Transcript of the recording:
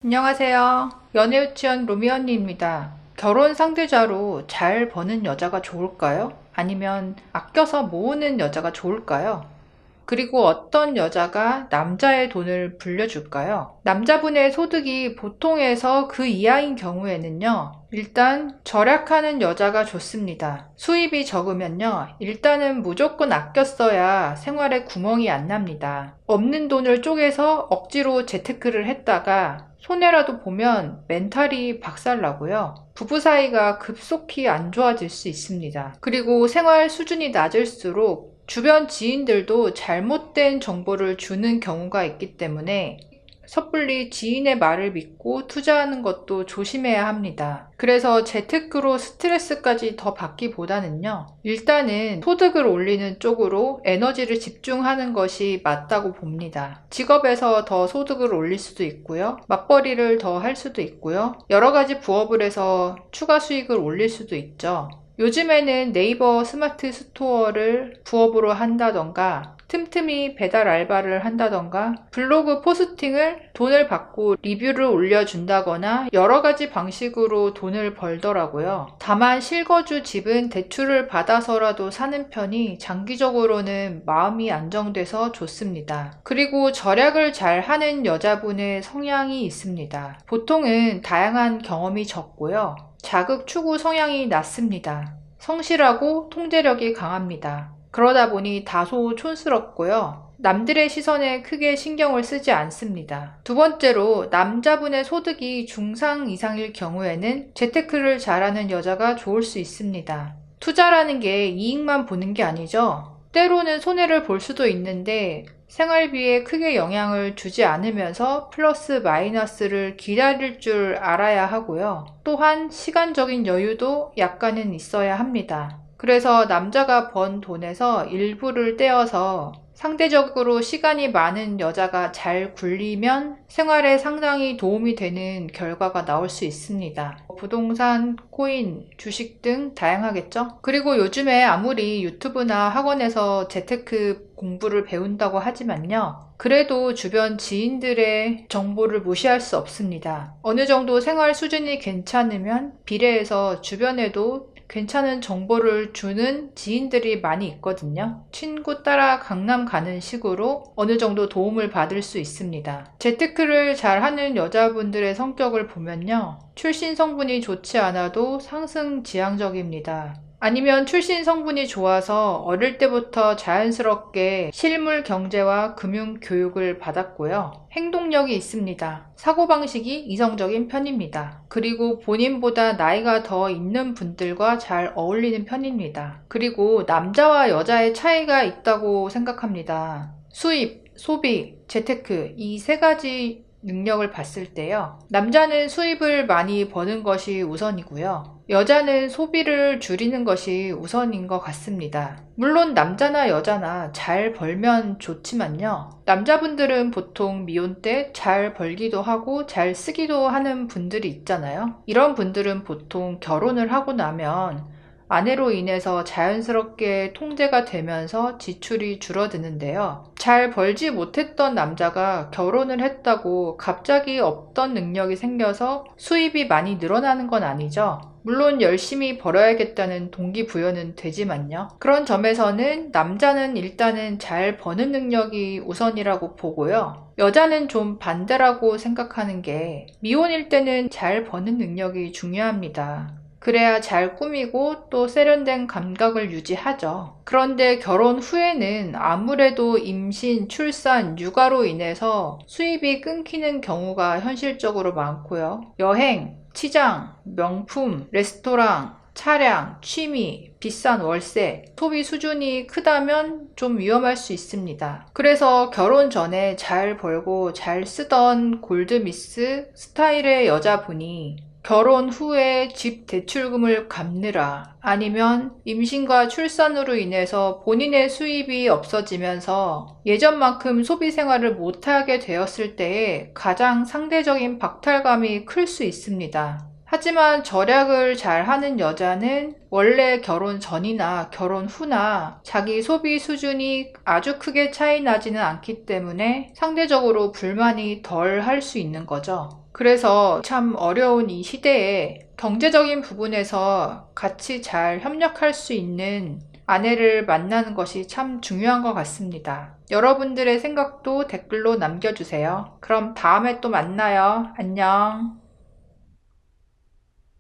안녕하세요. 연애유치원 로미 언니입니다. 결혼 상대자로 잘 버는 여자가 좋을까요? 아니면 아껴서 모으는 여자가 좋을까요? 그리고 어떤 여자가 남자의 돈을 불려줄까요? 남자분의 소득이 보통에서 그 이하인 경우에는요, 일단 절약하는 여자가 좋습니다. 수입이 적으면요, 일단은 무조건 아껴 써야 생활에 구멍이 안 납니다. 없는 돈을 쪼개서 억지로 재테크를 했다가 손해라도 보면 멘탈이 박살나고요. 부부 사이가 급속히 안 좋아질 수 있습니다. 그리고 생활 수준이 낮을수록 주변 지인들도 잘못된 정보를 주는 경우가 있기 때문에 섣불리 지인의 말을 믿고 투자하는 것도 조심해야 합니다. 그래서 재테크로 스트레스까지 더 받기보다는요, 일단은 소득을 올리는 쪽으로 에너지를 집중하는 것이 맞다고 봅니다. 직업에서 더 소득을 올릴 수도 있고요, 맞벌이를 더 할 수도 있고요, 여러 가지 부업을 해서 추가 수익을 올릴 수도 있죠. 요즘에는 네이버 스마트 스토어를 부업으로 한다던가 틈틈이 배달 알바를 한다던가 블로그 포스팅을 돈을 받고 리뷰를 올려준다거나 여러 가지 방식으로 돈을 벌더라고요. 다만 실거주 집은 대출을 받아서라도 사는 편이 장기적으로는 마음이 안정돼서 좋습니다. 그리고 절약을 잘 하는 여자분의 성향이 있습니다. 보통은 다양한 경험이 적고요, 자극 추구 성향이 낮습니다. 성실하고 통제력이 강합니다. 그러다 보니 다소 촌스럽고요, 남들의 시선에 크게 신경을 쓰지 않습니다. 두 번째로, 남자분의 소득이 중상 이상일 경우에는 재테크를 잘하는 여자가 좋을 수 있습니다. 투자라는 게 이익만 보는 게 아니죠. 때로는 손해를 볼 수도 있는데 생활비에 크게 영향을 주지 않으면서 플러스 마이너스를 기다릴 줄 알아야 하고요. 또한 시간적인 여유도 약간은 있어야 합니다. 그래서 남자가 번 돈에서 일부를 떼어서 상대적으로 시간이 많은 여자가 잘 굴리면 생활에 상당히 도움이 되는 결과가 나올 수 있습니다. 부동산, 코인, 주식 등 다양하겠죠? 그리고 요즘에 아무리 유튜브나 학원에서 재테크 공부를 배운다고 하지만요, 그래도 주변 지인들의 정보를 무시할 수 없습니다. 어느 정도 생활 수준이 괜찮으면 비례해서 주변에도 괜찮은 정보를 주는 지인들이 많이 있거든요. 친구 따라 강남 가는 식으로 어느 정도 도움을 받을 수 있습니다. 재테크를 잘하는 여자분들의 성격을 보면요, 출신 성분이 좋지 않아도 상승지향적입니다. 아니면 출신 성분이 좋아서 어릴 때부터 자연스럽게 실물 경제와 금융 교육을 받았고요, 행동력이 있습니다. 사고방식이 이성적인 편입니다. 그리고 본인보다 나이가 더 있는 분들과 잘 어울리는 편입니다. 그리고 남자와 여자의 차이가 있다고 생각합니다. 수입, 소비, 재테크, 이 세 가지 능력을 봤을 때요, 남자는 수입을 많이 버는 것이 우선이고요, 여자는 소비를 줄이는 것이 우선인 것 같습니다. 물론 남자나 여자나 잘 벌면 좋지만요, 남자분들은 보통 미혼 때 잘 벌기도 하고 잘 쓰기도 하는 분들이 있잖아요. 이런 분들은 보통 결혼을 하고 나면 아내로 인해서 자연스럽게 통제가 되면서 지출이 줄어드는데요. 잘 벌지 못했던 남자가 결혼을 했다고 갑자기 없던 능력이 생겨서 수입이 많이 늘어나는 건 아니죠. 물론 열심히 벌어야겠다는 동기부여는 되지만요. 그런 점에서는 남자는 일단은 잘 버는 능력이 우선이라고 보고요, 여자는 좀 반대라고 생각하는 게 미혼일 때는 잘 버는 능력이 중요합니다. 그래야 잘 꾸미고 또 세련된 감각을 유지하죠. 그런데 결혼 후에는 아무래도 임신, 출산, 육아로 인해서 수입이 끊기는 경우가 현실적으로 많고요. 여행, 치장, 명품, 레스토랑, 차량, 취미, 비싼 월세, 소비 수준이 크다면 좀 위험할 수 있습니다. 그래서 결혼 전에 잘 벌고 잘 쓰던 골드미스 스타일의 여자분이 결혼 후에 집 대출금을 갚느라, 아니면 임신과 출산으로 인해서 본인의 수입이 없어지면서 예전만큼 소비 생활을 못하게 되었을 때에 가장 상대적인 박탈감이 클 수 있습니다. 하지만 절약을 잘하는 여자는 원래 결혼 전이나 결혼 후나 자기 소비 수준이 아주 크게 차이 나지는 않기 때문에 상대적으로 불만이 덜 할 수 있는 거죠. 그래서 참 어려운 이 시대에 경제적인 부분에서 같이 잘 협력할 수 있는 아내를 만나는 것이 참 중요한 것 같습니다. 여러분들의 생각도 댓글로 남겨주세요. 그럼 다음에 또 만나요. 안녕.